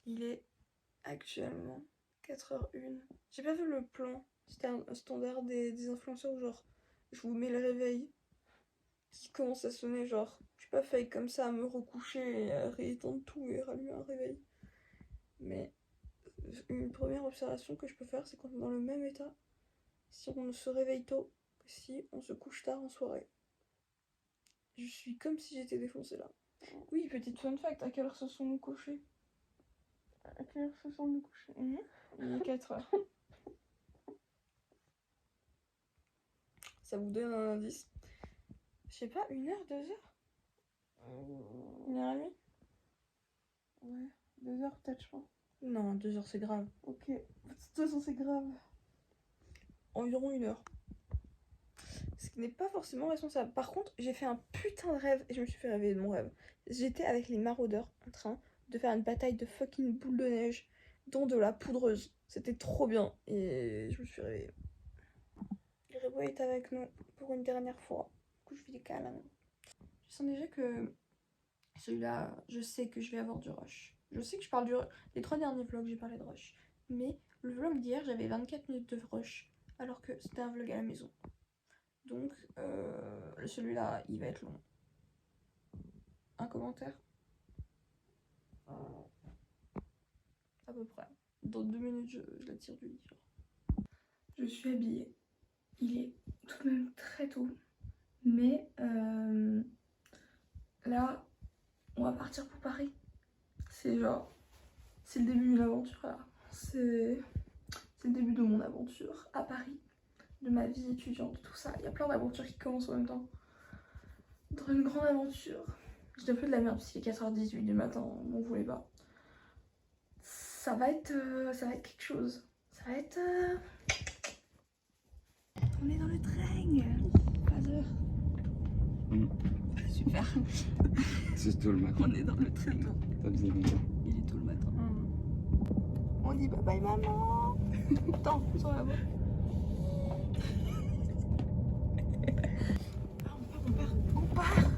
Il est actuellement 4h01. J'ai pas vu le plan. C'était un standard des influenceurs où genre je vous mets le réveil qui commence à sonner, genre je suis pas fake comme ça à me recoucher et à rééteindre tout et rallumer un réveil. Mais une première observation que je peux faire, c'est qu'on est dans le même état si on se réveille tôt que si on se couche tard en soirée. Je suis comme si j'étais défoncée là. Oui, petite fun fact, à quelle heure se sont-nous couchés? À quelle heure se sont-nous couchés? Il est 4h. Ça vous donne un indice. Je sais pas, 1h, 2h? 1h30? Ouais, 2h peut-être, je pense. Non, 2h c'est grave. Ok, de toute façon c'est grave. Environ 1h. Ce qui n'est pas forcément responsable. Par contre, j'ai fait un putain de rêve et je me suis fait réveiller de mon rêve. J'étais avec les maraudeurs en train de faire une bataille de fucking boules de neige dans de la poudreuse. C'était trop bien et je me suis réveillée. Le Rebo est avec nous pour une dernière fois. Du coup, je vais les câlins. Je sens déjà que celui-là, je sais que je vais avoir du rush. Je sais que je parle du rush. Les 3 derniers vlogs, j'ai parlé de rush. Mais le vlog d'hier, j'avais 24 minutes de rush alors que c'était un vlog à la maison. Donc, celui-là, il va être long. Un commentaire? À peu près. Dans 2 minutes, je la tire du lit. Je suis habillée. Il est tout de même très tôt. Mais là, on va partir pour Paris. C'est genre... C'est le début d'une aventure là. C'est le début de mon aventure à Paris. De ma vie étudiante, tout ça. Il y a plein d'aventures qui commencent en même temps. Dans une grande aventure. Je dis un peu de la merde parce qu'il est 4h18 du matin, on voulait pas. Ça va être quelque chose. Ça va être... On est dans le train. Pas d'heure. Super. C'est tôt le matin. On est dans le train. Ça faisait longtemps. Il est tôt le matin. On dit bye bye maman. Attends, sur la voix. On part,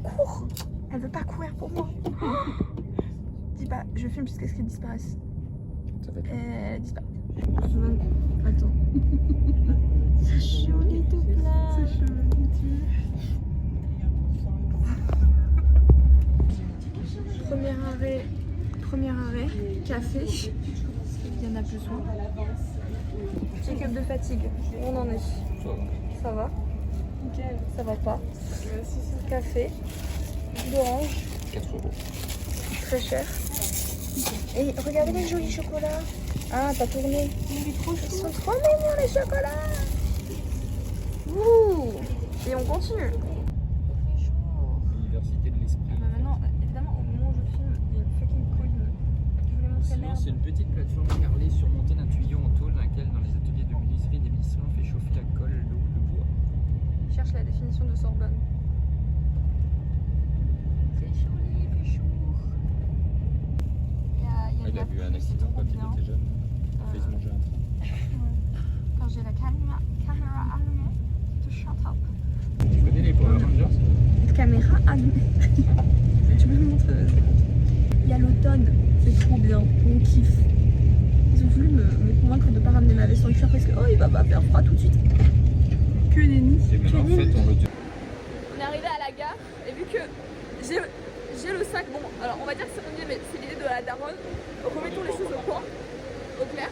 cours. Elle veut pas courir pour moi. Dis pas, je filme jusqu'à ce qu'elle disparaisse. Ça va être Elle disparaît. Attends. C'est chaud les tout plein. C'est chaud Premier arrêt, café. Il y en a besoin. Check-up de fatigue. Où on en est? Ça va. Nickel. Ça va pas. Café. Jus d'orange. 4 €. Très cher. Et regardez les jolis chocolats. Ah, t'as tourné. Ils sont trop mignons les chocolats. Ouh. Et on continue. L'université de l'esprit. Ah bah maintenant, évidemment, au moment où je filme, il y a une fucking colline. Je voulais montrer Sinon, merde. c'est une petite plateforme carrelée surmontée d'un tuyau en tôle dans laquelle, dans les ateliers de menuiserie des bisserons, on fait chauffer la colle, l'eau, le bois. Je cherche la définition de Sorbonne. C'est joli, il fait chaud. Il a eu un accident quand il était jeune. Il a failli se manger un train. Quand j'ai la caméra allumée, to shut up. Tu connais les Power Rangers? Caméra allumée. Tu peux me montrer? Il y a l'automne, c'est trop bien, on kiffe. Ils ont voulu me convaincre de ne pas ramener ma veste en cuir parce que oh il va pas faire froid tout de suite. Que nenni. Et maintenant, en fait, on le tient. On est arrivé à la gare et vu que j'ai le sac, bon alors on va dire que c'est mon idée mais c'est l'idée de la daronne, remettons les choses au point, au clair.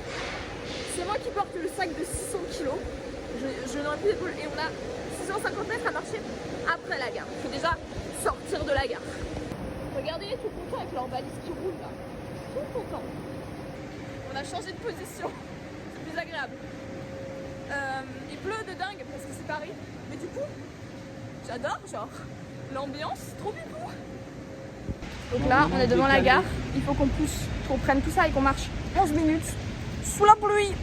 C'est moi qui porte le sac de 600 kg, je n'aurai plus d'épaule et on a 650 mètres à marcher après la gare. Il faut déjà sortir de la gare. Regardez les tout contents avec leurs valises qui roulent là, tout contents. On a changé de position, c'est plus agréable. Il pleut de dingue parce que c'est Paris, mais du coup j'adore genre l'ambiance, trop bipou. Donc là on est devant la gare, il faut qu'on pousse, qu'on prenne tout ça et qu'on marche 11 minutes sous la pluie.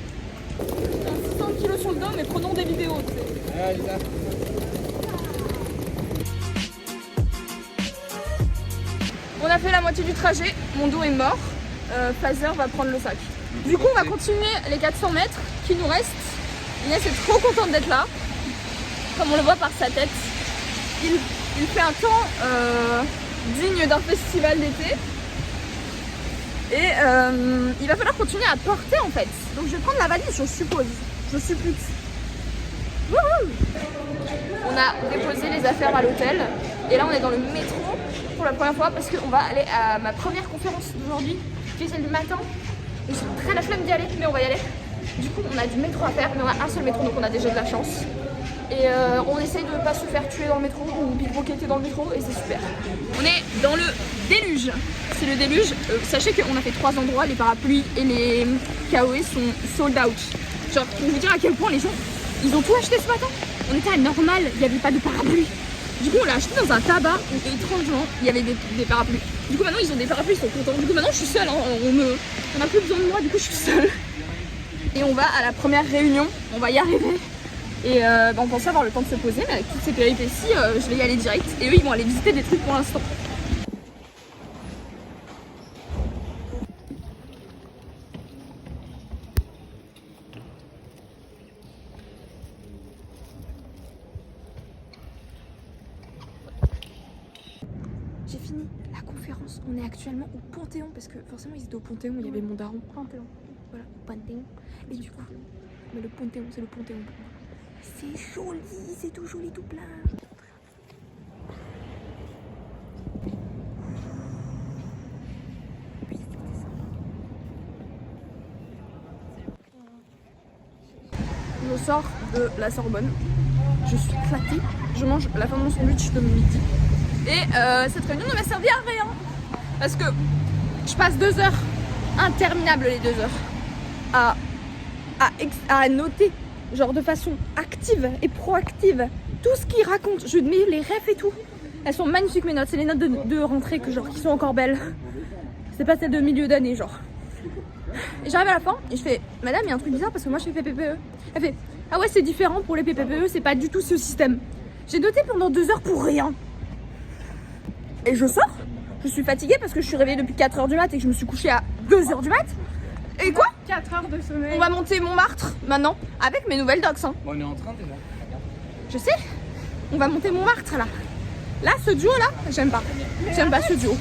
600 kg sur le dos mais prenons des vidéos tu sais. Ah, Lisa. On a fait la moitié du trajet, mon dos est mort, Phaser va prendre le sac. Du coup on va continuer les 400 mètres qui nous restent. Inès est trop contente d'être là, comme on le voit par sa tête. Il fait un temps digne d'un festival d'été. Et il va falloir continuer à porter en fait. Donc je vais prendre la valise, je suppose. Je suppute. Wouhou. On a déposé les affaires à l'hôtel. Et là on est dans le métro pour la première fois parce qu'on va aller à ma première conférence d'aujourd'hui, qui est celle du matin. J'ai très la flemme d'y aller, mais on va y aller. Du coup on a du métro à faire, mais on a un seul métro, donc on a déjà de la chance. Et on essaye de ne pas se faire tuer dans le métro ou pickpocketer dans le métro, et c'est super. On est dans le déluge. C'est le déluge. Sachez qu'on a fait 3 endroits, les parapluies et les KOE sont sold out. Genre pour vous dire à quel point les gens, ils ont tout acheté ce matin. On était à Normal, il n'y avait pas de parapluie. Du coup on l'a acheté dans un tabac où étrangement il y avait des parapluies. Du coup maintenant ils ont des parapluies, ils sont contents. Du coup maintenant je suis seule, hein. On n'a plus besoin de moi, du coup je suis seule. Et on va à la première réunion, on va y arriver. Et on pensait avoir le temps de se poser, mais avec toutes ces péripéties, je vais y aller direct. Et eux, ils vont aller visiter des trucs pour l'instant. J'ai fini la conférence. On est actuellement au Panthéon, parce que forcément, ils étaient au Panthéon, il y avait mon daron. Panthéon. Voilà, Panthéon. Et du coup, mais le Panthéon, c'est le Panthéon pour moi. C'est joli, c'est tout joli, tout plein. Je sors de la Sorbonne. Je suis éclatée. Je mange la fin de mon sandwich de midi. Et cette réunion ne m'a servi à rien. Parce que je passe 2 heures, interminables les 2 heures, à noter. Genre de façon active et proactive tout ce qu'ils racontent. Je mets les refs et tout. Elles sont magnifiques mes notes. C'est les notes de rentrée qui sont encore belles. C'est pas celles de milieu d'année genre. Et j'arrive à la fin et je fais madame il y a un truc bizarre parce que moi je fais PPPE. Elle fait ah ouais c'est différent pour les PPPE, c'est pas du tout ce système. J'ai noté pendant 2 heures pour rien. Et je sors. Je suis fatiguée parce que je suis réveillée depuis 4 heures du mat et que je me suis couchée à 2 heures du mat. Et quoi? 4 heures de sommeil. On va monter Montmartre maintenant avec mes nouvelles docs. Hein. Bon, on est en train déjà. Je sais. On va monter Montmartre là. Là, ce duo là, j'aime pas. J'aime pas ce duo.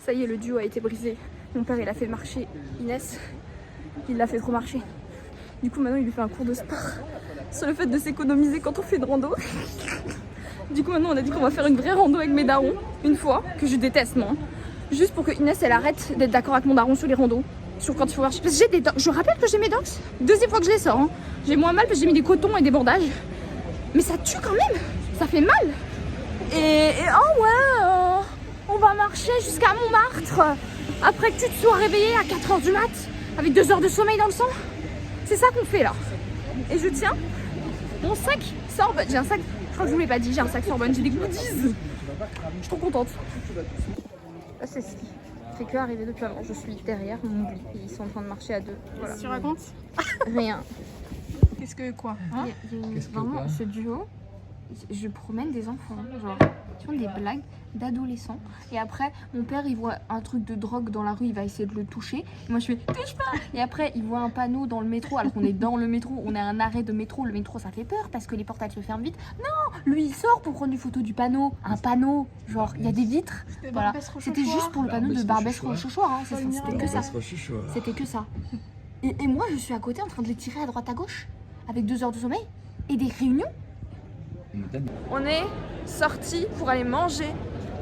Ça y est, le duo a été brisé. Mon père, il a fait marcher Inès. Il l'a fait trop marcher. Du coup, maintenant, il lui fait un cours de sport sur le fait de s'économiser quand on fait une rando. Du coup, maintenant, on a dit qu'on va faire une vraie rando avec mes darons. Une fois, que je déteste, moi. Juste pour que Inès, elle arrête d'être d'accord avec mon daron sur les randos. Sur quand il faut marcher. Parce que j'ai des docs. Je rappelle que j'ai mes docs. 2e fois que je les sors. Hein. J'ai moins mal parce que j'ai mis des cotons et des bandages. Mais ça tue quand même. Ça fait mal. Et oh ouais, on va marcher jusqu'à Montmartre. Après que tu te sois réveillée à 4 heures du mat. Avec 2 heures de sommeil dans le sang. C'est ça qu'on fait là. Et je tiens mon sac Sorbonne. J'ai un sac, je crois que je vous l'ai pas dit, j'ai un sac Sorbonne. J'ai des goodies. Je suis trop contente. Là, c'est ce qui fait que arriver depuis avant. Je suis derrière, mon oubli. Et ils sont en train de marcher à 2. Voilà. Tu racontes? Rien. Qu'est-ce que quoi hein? Vraiment, ce duo, je promène des enfants, genre, tu vois, des blagues d'adolescents. Et après, mon père, il voit un truc de drogue dans la rue, il va essayer de le toucher. Et moi, je fais, touche pas! Et après, il voit un panneau dans le métro, alors qu'on est dans le métro, on est à un arrêt de métro. Le métro, ça fait peur parce que les portes, elles se ferment vite. Non! Lui, il sort pour prendre une photo du panneau. Un panneau, genre, il y a des vitres. Voilà. C'était juste pour le panneau de Barbès Rochechouart. Hein. C'était que ça. C'était que ça. Et moi, je suis à côté en train de les tirer à droite à gauche, avec 2 heures de sommeil et des réunions. On est sortis pour aller manger.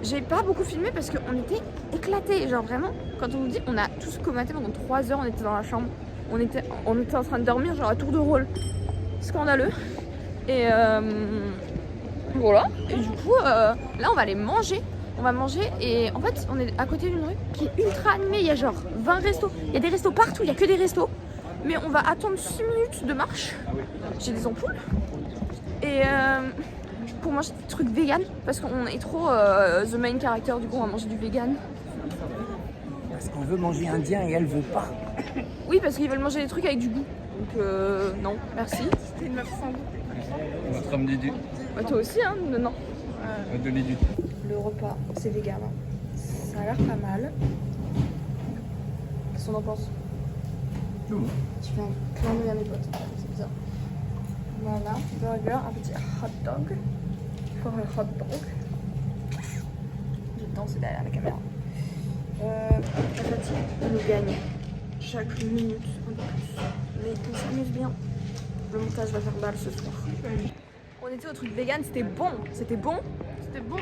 J'ai pas beaucoup filmé parce qu'on était éclatés. Genre vraiment, quand on nous dit, on a tous commenté pendant 3 heures, on était dans la chambre. On était en train de dormir, genre à tour de rôle. Scandaleux. Et voilà. Et du coup, là on va aller manger. On va manger et en fait, on est à côté d'une rue qui est ultra animée. Il y a genre 20 restos. Il y a des restos partout, il y a que des restos. Mais on va attendre 6 minutes de marche. J'ai des ampoules. Et pour manger des trucs vegan parce qu'on est trop the main character, du coup on va manger du vegan. Parce qu'on veut manger indien et elle veut pas. Oui, parce qu'ils veulent manger des trucs avec du goût. Donc non, merci. C'était une meuf sans goût. On va te ramener du. Bah, toi aussi, hein, non. On va te donner du. Le repas, c'est vegan. Hein. Ça a l'air pas mal. Qu'est-ce qu'on en pense? Je fais un clin d'œil à mes potes, c'est bizarre. Voilà, burger, un petit hot dog. Pour un hot dog. Je danse derrière la caméra. La fatigue. nous gagne chaque minute un peu plus. Mais on s'amuse bien. Le montage va faire balle ce soir. On était au truc vegan, c'était bon. C'était bon. C'était bon.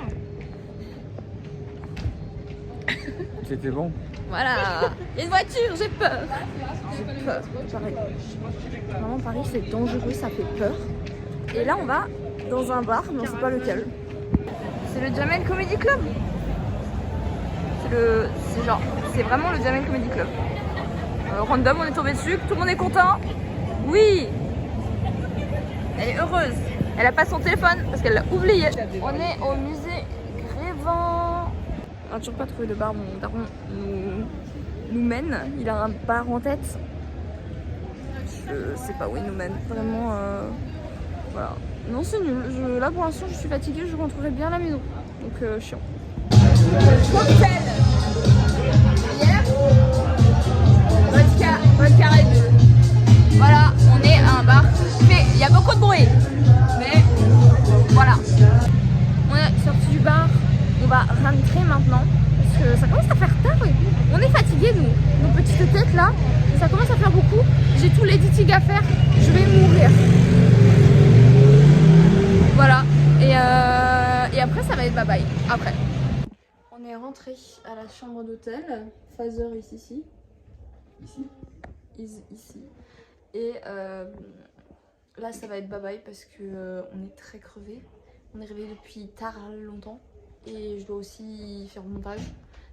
C'était bon. Voilà. Il y a une voiture, j'ai peur. J'ai peur. Pareil. Vraiment Paris c'est dangereux, ça fait peur. Et là on va dans un bar, mais on sait pas lequel. C'est le Jamel Comedy Club. C'est vraiment le Jamel Comedy Club. Random, on est tombé dessus, tout le monde est content. Oui. Elle est heureuse. Elle a pas son téléphone parce qu'elle l'a oublié. On est au musée Grévin. On n'a toujours pas trouvé de bar, mon daron nous mène. Il a un bar en tête. Je sais pas où il nous mène. Vraiment, voilà. Non, c'est nul. Là pour l'instant, je suis fatiguée. Je rentrerai bien à la maison. Donc, chiant. Cocktail. Hier. Vodka Red Bull. Voilà, on est à un bar. Il y a beaucoup de bruit. Mais voilà. On est sorti du bar. On va rentrer maintenant. Parce que ça commence à faire tard. On est fatigués, nous. Nos petites têtes là. Ça commence à faire beaucoup. J'ai tout l'editing à faire. Je vais mourir. Voilà. Et après, ça va être bye bye. Après. On est rentré à la chambre d'hôtel. Phaser est ici. Ici. Et là, ça va être bye bye parce que on est très crevés. On est réveillés depuis tard longtemps. Et je dois aussi faire le montage.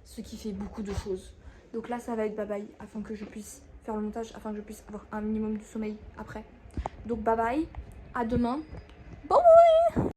Ce qui fait beaucoup de choses. Donc là, ça va être bye bye afin que je puisse faire le montage, afin que je puisse avoir un minimum de sommeil après. Donc bye bye. À demain